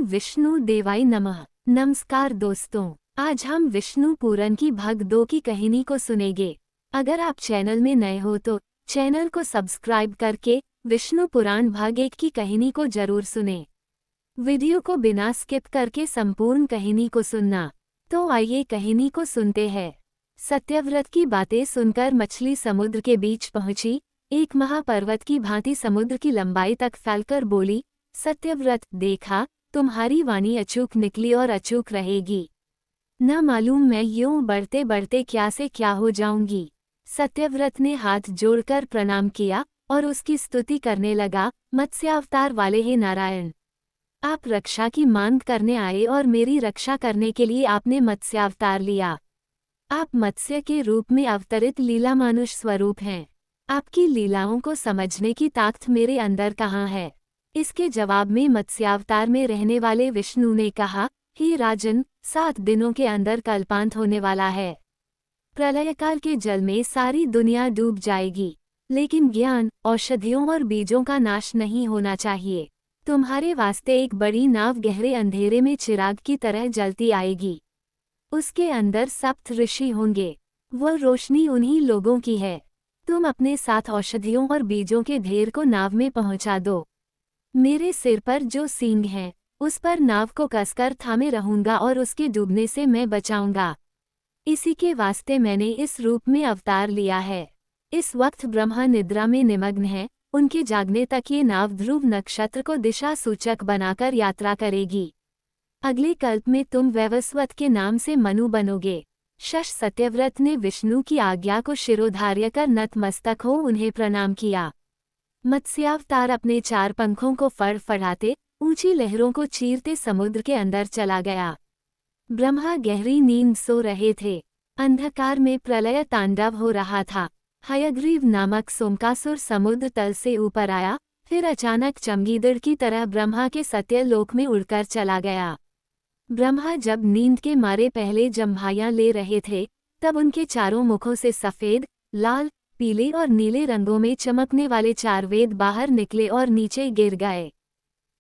विष्णु देवाय नमः। नमस्कार दोस्तों, आज हम विष्णु पुराण की भाग 2 की कहानी को सुनेंगे। अगर आप चैनल में नए हो तो चैनल को सब्सक्राइब करके विष्णु पुराण भाग 1 की कहानी को जरूर सुनें। वीडियो को बिना स्किप करके संपूर्ण कहानी को सुनना। तो आइए कहानी को सुनते हैं। सत्यव्रत की बातें सुनकर मछली समुद्र के बीच पहुंची। एक महापर्वत की भांति समुद्र की लंबाई तक फैलकर बोली, सत्यव्रत, देखा, तुम्हारी वाणी अचूक निकली और अचूक रहेगी। न मालूम मैं यूं बढ़ते बढ़ते क्या से क्या हो जाऊंगी। सत्यव्रत ने हाथ जोड़कर प्रणाम किया और उसकी स्तुति करने लगा, मत्स्यावतार वाले हे नारायण, आप रक्षा की मांग करने आए और मेरी रक्षा करने के लिए आपने मत्स्यावतार लिया। आप मत्स्य के रूप में अवतरित लीला मानुष स्वरूप हैं। आपकी लीलाओं को समझने की ताकत मेरे अंदर कहाँ है? इसके जवाब में मत्स्यावतार में रहने वाले विष्णु ने कहा, हे राजन, 7 दिनों के अंदर कल्पांत होने वाला है। प्रलयकाल के जल में सारी दुनिया डूब जाएगी, लेकिन ज्ञान, औषधियों और बीजों का नाश नहीं होना चाहिए। तुम्हारे वास्ते एक बड़ी नाव गहरे अंधेरे में चिराग की तरह जलती आएगी। उसके अंदर 7 ऋषि होंगे। वह रोशनी उन्हीं लोगों की है। तुम अपने साथ औषधियों और बीजों के ढेर को नाव में पहुंचा दो। मेरे सिर पर जो सींग हैं, उस पर नाव को कसकर थामे रहूंगा और उसके डूबने से मैं बचाऊंगा। इसी के वास्ते मैंने इस रूप में अवतार लिया है। इस वक्त ब्रह्मा निद्रा में निमग्न है। उनके जागने तक ये नाव ध्रुव नक्षत्र को दिशा सूचक बनाकर यात्रा करेगी। अगले कल्प में तुम वैवस्वत के नाम से मनु बनोगे। शश सत्यव्रत ने विष्णु की आज्ञा को शिरोधार्य कर नतमस्तक हो उन्हें प्रणाम किया। मत्स्यावतार अपने 4 पंखों को फड़फड़ाते ऊंची लहरों को चीरते समुद्र के अंदर चला गया। ब्रह्मा गहरी नींद सो रहे थे। अंधकार में प्रलय तांडव हो रहा था। हयग्रीव नामक सोमकासुर समुद्र तल से ऊपर आया, फिर अचानक चमगीदड़ की तरह ब्रह्मा के सत्यलोक में उड़कर चला गया। ब्रह्मा जब नींद के मारे पहले जम्भायां ले रहे थे, तब उनके चारों मुखों से सफेद, लाल, पीले और नीले रंगों में चमकने वाले 4 वेद बाहर निकले और नीचे गिर गए।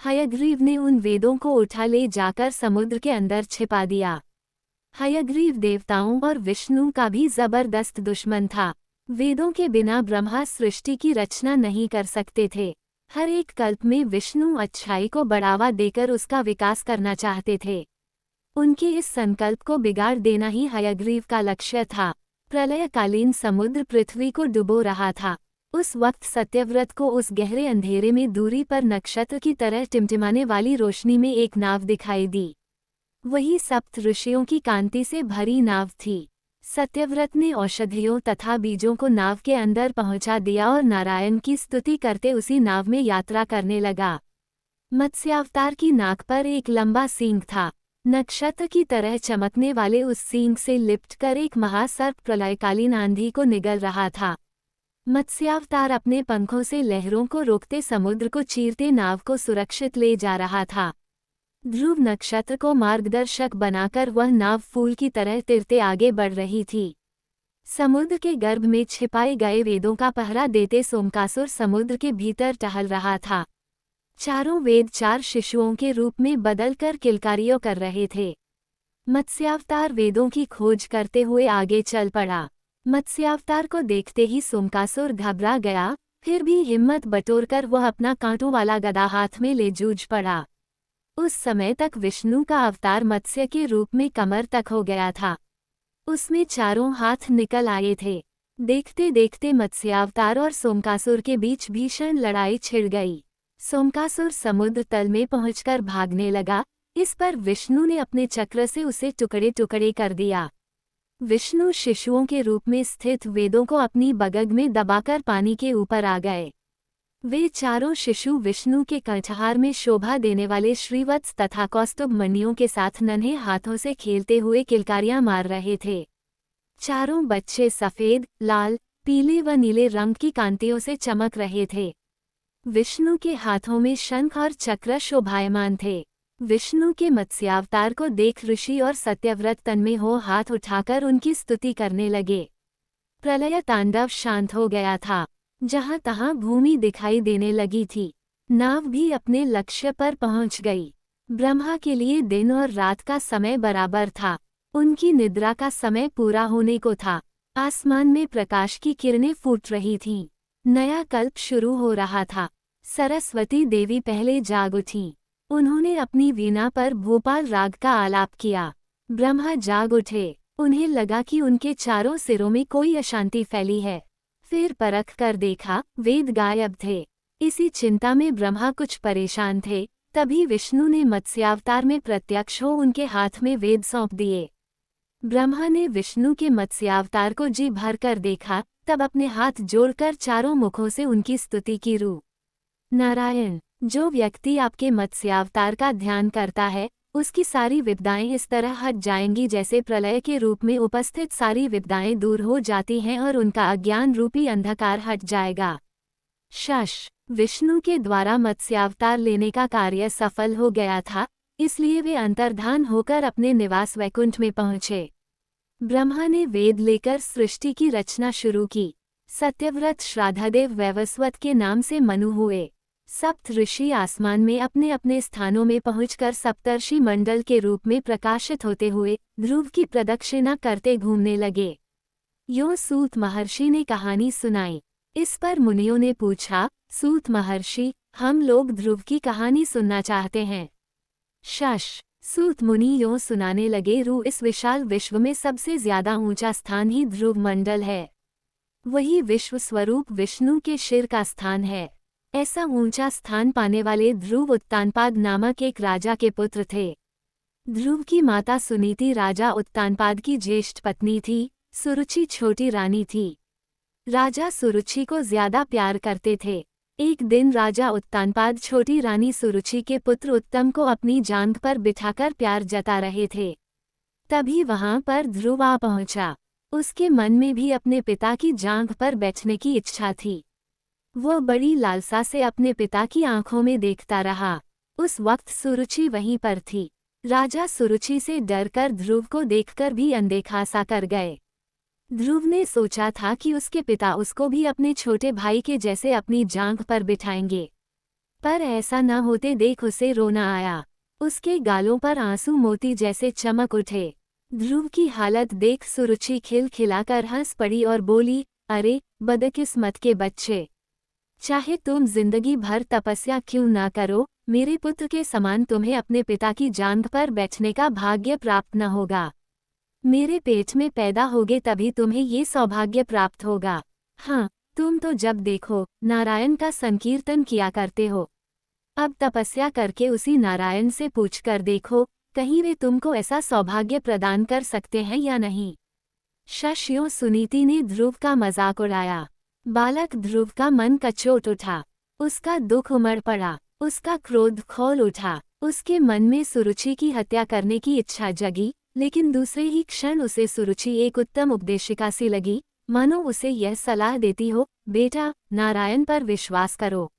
हयग्रीव ने उन वेदों को उठा ले जाकर समुद्र के अंदर छिपा दिया। हयग्रीव देवताओं और विष्णु का भी जबरदस्त दुश्मन था। वेदों के बिना ब्रह्मा सृष्टि की रचना नहीं कर सकते थे। हर एक कल्प में विष्णु अच्छाई को बढ़ावा देकर उसका विकास करना चाहते थे। उनके इस संकल्प को बिगाड़ देना ही हयग्रीव का लक्ष्य था। प्रलयकालीन समुद्र पृथ्वी को डुबो रहा था। उस वक्त सत्यव्रत को उस गहरे अंधेरे में दूरी पर नक्षत्र की तरह टिमटिमाने वाली रोशनी में एक नाव दिखाई दी। वही 7 ऋषियों की कांति से भरी नाव थी। सत्यव्रत ने औषधियों तथा बीजों को नाव के अंदर पहुंचा दिया और नारायण की स्तुति करते उसी नाव में यात्रा करने लगा। मत्स्यावतार की नाक पर एक लंबा सींग था। नक्षत्र की तरह चमकने वाले उस सींग से लिपटकर एक महासर्प प्रलयकालीन आंधी को निगल रहा था। मत्स्यावतार अपने पंखों से लहरों को रोकते समुद्र को चीरते नाव को सुरक्षित ले जा रहा था। ध्रुव नक्षत्र को मार्गदर्शक बनाकर वह नाव फूल की तरह तिरते आगे बढ़ रही थी। समुद्र के गर्भ में छिपाए गए वेदों का पहरा देते सोमकासुर समुद्र के भीतर टहल रहा था। चारों वेद 4 शिशुओं के रूप में बदलकर किलकारियों कर रहे थे। मत्स्यावतार वेदों की खोज करते हुए आगे चल पड़ा। मत्स्यावतार को देखते ही सोमकासुर घबरा गया, फिर भी हिम्मत बटोरकर वह अपना कांटों वाला गदा हाथ में ले जूझ पड़ा। उस समय तक विष्णु का अवतार मत्स्य के रूप में कमर तक हो गया था। उसमें चारों हाथ निकल आए थे। देखते देखते मत्स्यावतार और सोमकासुर के बीच भीषण लड़ाई छिड़ गई। सोमकासुर समुद्र तल में पहुंचकर भागने लगा। इस पर विष्णु ने अपने चक्र से उसे टुकड़े टुकड़े कर दिया। विष्णु शिशुओं के रूप में स्थित वेदों को अपनी बगग में दबाकर पानी के ऊपर आ गए। वे चारों शिशु विष्णु के कंठहार में शोभा देने वाले श्रीवत्स तथा कौस्तुभ मणियों के साथ नन्हे हाथों से खेलते हुए किलकारियां मार रहे थे। चारों बच्चे सफेद, लाल, पीले व नीले रंग की कांतियों से चमक रहे थे। विष्णु के हाथों में शंख और चक्र शोभायमान थे। विष्णु के मत्स्यावतार को देख ऋषि और सत्यव्रत तन्मय हो हाथ उठाकर उनकी स्तुति करने लगे। प्रलय तांडव शांत हो गया था। जहां तहां भूमि दिखाई देने लगी थी। नाव भी अपने लक्ष्य पर पहुंच गई। ब्रह्मा के लिए दिन और रात का समय बराबर था। उनकी निद्रा का समय पूरा होने को था। आसमान में प्रकाश की किरणें फूट रही थीं। नया कल्प शुरू हो रहा था। सरस्वती देवी पहले जाग उठीं। उन्होंने अपनी वीणा पर भोपाल राग का आलाप किया। ब्रह्मा जाग उठे। उन्हें लगा कि उनके चारों सिरों में कोई अशांति फैली है। फिर परख कर देखा, वेद गायब थे। इसी चिंता में ब्रह्मा कुछ परेशान थे। तभी विष्णु ने मत्स्यावतार में प्रत्यक्ष हो उनके हाथ में वेद सौंप दिए। ब्रह्मा ने विष्णु के मत्स्यावतार को जी भर कर देखा, तब अपने हाथ जोड़कर चारों मुखों से उनकी स्तुति की। रू नारायण, जो व्यक्ति आपके मत्स्यावतार का ध्यान करता है, उसकी सारी विपदाएं इस तरह हट जाएंगी जैसे प्रलय के रूप में उपस्थित सारी विपदाएं दूर हो जाती हैं और उनका अज्ञान रूपी अंधकार हट जाएगा। शश, विष्णु के द्वारा मत्स्यावतार लेने का कार्य सफल हो गया था, इसलिए वे अंतर्धान होकर अपने निवास वैकुंठ में पहुँचे। ब्रह्मा ने वेद लेकर सृष्टि की रचना शुरू की। सत्यव्रत श्राद्धदेव वैवस्वत के नाम से मनु हुए। सप्त ऋषि आसमान में अपने अपने स्थानों में पहुंचकर सप्तर्षि मंडल के रूप में प्रकाशित होते हुए ध्रुव की प्रदक्षिणा करते घूमने लगे। यो सूत महर्षि ने कहानी सुनाई। इस पर मुनियों ने पूछा, सूत महर्षि, हम लोग ध्रुव की कहानी सुनना चाहते हैं। शश, सूत मुनि यों सुनाने लगे, इस विशाल विश्व में सबसे ज्यादा ऊंचा स्थान ही ध्रुव मंडल है। वही विश्व स्वरूप विष्णु के शिर का स्थान है। ऐसा ऊंचा स्थान पाने वाले ध्रुव उत्तानपाद नामक एक राजा के पुत्र थे। ध्रुव की माता सुनीति राजा उत्तानपाद की ज्येष्ठ पत्नी थी। सुरुचि छोटी रानी थी। राजा सुरुचि को ज्यादा प्यार करते थे। एक दिन राजा उत्तानपाद छोटी रानी सुरुचि के पुत्र उत्तम को अपनी जांघ पर बिठाकर प्यार जता रहे थे। तभी वहां पर ध्रुव आ पहुंचा। उसके मन में भी अपने पिता की जांघ पर बैठने की इच्छा थी। वो बड़ी लालसा से अपने पिता की आंखों में देखता रहा। उस वक्त सुरुचि वहीं पर थी। राजा सुरुचि से डरकर ध्रुव को देखकर भी अनदेखा सा कर गए। ध्रुव ने सोचा था कि उसके पिता उसको भी अपने छोटे भाई के जैसे अपनी जांघ पर बिठाएंगे, पर ऐसा न होते देख उसे रोना आया। उसके गालों पर आंसू मोती जैसे चमक उठे। ध्रुव की हालत देख सुरुचि खिलखिलाकर हंस पड़ी और बोली, अरे बदकिस्मत के बच्चे, चाहे तुम जिंदगी भर तपस्या क्यों ना करो, मेरे पुत्र के समान तुम्हें अपने पिता की जांघ पर बैठने का भाग्य प्राप्त न होगा। मेरे पेट में पैदा होगे तभी तुम्हें ये सौभाग्य प्राप्त होगा। हाँ, तुम तो जब देखो नारायण का संकीर्तन किया करते हो। अब तपस्या करके उसी नारायण से पूछकर देखो, कहीं वे तुमको ऐसा सौभाग्य प्रदान कर सकते हैं या नहीं। शशियों सुनीति ने ध्रुव का मजाक उड़ाया। बालक ध्रुव का मन कचोट उठा। उसका दुख उमड़ पड़ा। उसका क्रोध खौल उठा। उसके मन में सुरुचि की हत्या करने की इच्छा जगी, लेकिन दूसरे ही क्षण उसे सुरुचि एक उत्तम उपदेशिका सी लगी, मानो उसे यह सलाह देती हो, बेटा नारायण पर विश्वास करो,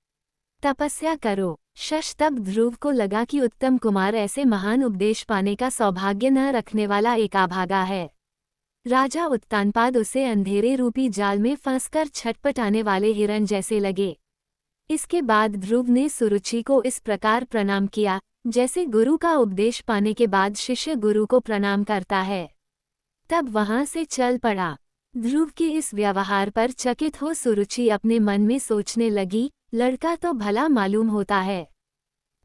तपस्या करो। शश तब ध्रुव को लगा कि उत्तम कुमार ऐसे महान उपदेश पाने का सौभाग्य न रखने वाला एक अभागा है। राजा उत्तानपाद उसे अंधेरे रूपी जाल में फंसकर छटपटाने वाले हिरण जैसे लगे। इसके बाद ध्रुव ने सुरुचि को इस प्रकार प्रणाम किया, जैसे गुरु का उपदेश पाने के बाद शिष्य गुरु को प्रणाम करता है। तब वहां से चल पड़ा। ध्रुव के इस व्यवहार पर चकित हो सुरुचि अपने मन में सोचने लगी, लड़का तो भला मालूम होता है।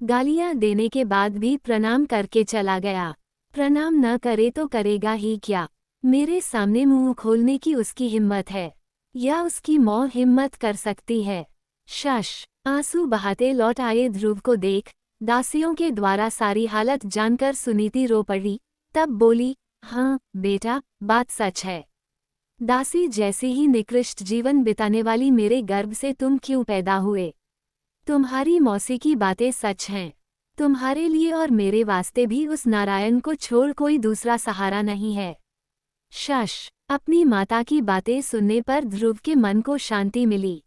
गालियां देने के बाद भी प्रणाम करके चला गया। प्रणाम न करे तो करेगा ही क्या। मेरे सामने मुंह खोलने की उसकी हिम्मत है, या उसकी मौत हिम्मत कर सकती है। शश आंसू बहाते लौट आए ध्रुव को देख दासियों के द्वारा सारी हालत जानकर सुनीति रो पड़ी। तब बोली, हाँ बेटा, बात सच है। दासी जैसी ही निकृष्ट जीवन बिताने वाली मेरे गर्भ से तुम क्यों पैदा हुए। तुम्हारी मौसी की बातें सच हैं। तुम्हारे लिए और मेरे वास्ते भी उस नारायण को छोड़ कोई दूसरा सहारा नहीं है। शश अपनी माता की बातें सुनने पर ध्रुव के मन को शांति मिली।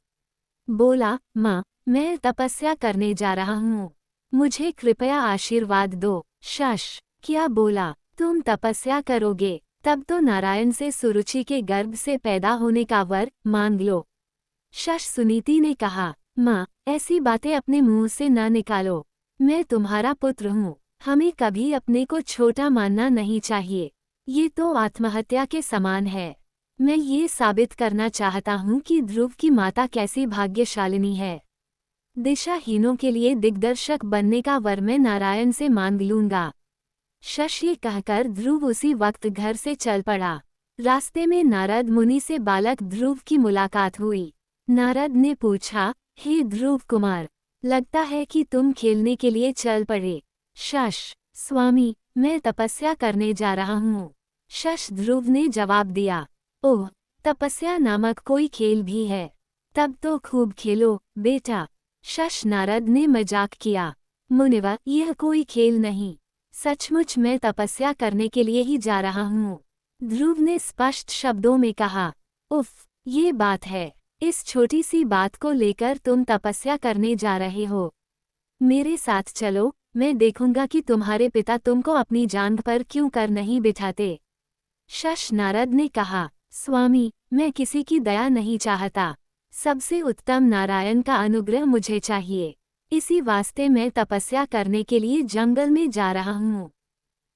बोला, माँ, मैं तपस्या करने जा रहा हूँ, मुझे कृपया आशीर्वाद दो। शश क्या बोला, तुम तपस्या करोगे? तब तो नारायण से सुरुचि के गर्भ से पैदा होने का वर मांग लो। शश सुनीति ने कहा, माँ, ऐसी बातें अपने मुंह से न निकालो। मैं तुम्हारा पुत्र हूँ, हमें कभी अपने को छोटा मानना नहीं चाहिए। ये तो आत्महत्या के समान है। मैं ये साबित करना चाहता हूँ कि ध्रुव की माता कैसी भाग्यशालिनी है। दिशाहीनों के लिए दिग्दर्शक बनने का वर मैं नारायण से मांग लूंगा। शश ये कहकर ध्रुव उसी वक्त घर से चल पड़ा। रास्ते में नारद मुनि से बालक ध्रुव की मुलाकात हुई। नारद ने पूछा, हे ध्रुव कुमार, लगता है कि तुम खेलने के लिए चल पड़े। शश, स्वामी, मैं तपस्या करने जा रहा हूँ। शश ध्रुव ने जवाब दिया, ओह, तपस्या नामक कोई खेल भी है। तब तो खूब खेलो, बेटा। शश नारद ने मजाक किया, मुनिवर, यह कोई खेल नहीं, सचमुच मैं तपस्या करने के लिए ही जा रहा हूँ। ध्रुव ने स्पष्ट शब्दों में कहा, उफ, ये बात है। इस छोटी सी बात को लेकर तुम तपस्या करने जा रहे हो। मेरे साथ चलो, मैं देखूंगा कि तुम्हारे पिता तुमको अपनी जांघ पर क्यों कर नहीं बिठाते। शश नारद ने कहा, स्वामी, मैं किसी की दया नहीं चाहता। सबसे उत्तम नारायण का अनुग्रह मुझे चाहिए। इसी वास्ते मैं तपस्या करने के लिए जंगल में जा रहा हूँ।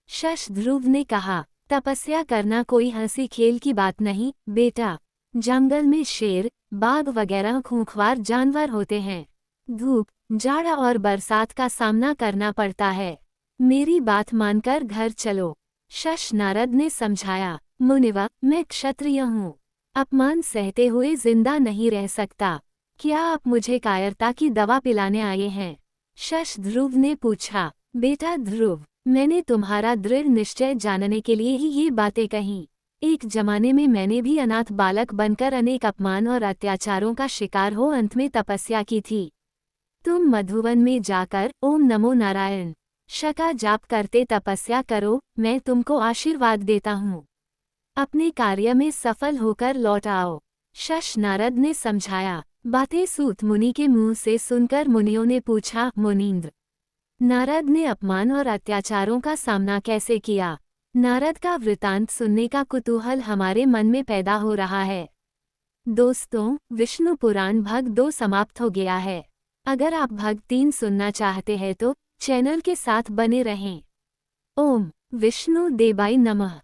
शश ध्रुव ने कहा, तपस्या करना कोई हंसी खेल की बात नहीं, बेटा। जंगल में शेर, बाघ वगैरह खूंखार जानवर होते हैं। धूप, जाड़ा और बरसात का सामना करना पड़ता है। मेरी बात मानकर घर चलो। शश नारद ने समझाया, मुनिवर, मैं क्षत्रिय हूँ। अपमान सहते हुए जिंदा नहीं रह सकता। क्या आप मुझे कायरता की दवा पिलाने आए हैं? शश ध्रुव ने पूछा, बेटा ध्रुव, मैंने तुम्हारा दृढ़ निश्चय जानने के लिए ही ये बातें कहीं। एक जमाने में मैंने भी अनाथ बालक बनकर अनेक अपमान और अत्याचारों का शिकार हो अंत में तपस्या की थी। तुम मधुवन में जाकर ओम नमो नारायण का जाप करते तपस्या करो, मैं तुमको आशीर्वाद देता हूँ। अपने कार्य में सफल होकर लौट आओ। शश नारद ने समझाया। बातें सूत मुनि के मुंह से सुनकर मुनियों ने पूछा, मुनींद्र, नारद ने अपमान और अत्याचारों का सामना कैसे किया? नारद का वृतांत सुनने का कुतूहल हमारे मन में पैदा हो रहा है। दोस्तों, विष्णु पुराण भाग 2 समाप्त हो गया है। अगर आप भाग 3 सुनना चाहते हैं तो चैनल के साथ बने रहें। ओम विष्णु देवाय नमः।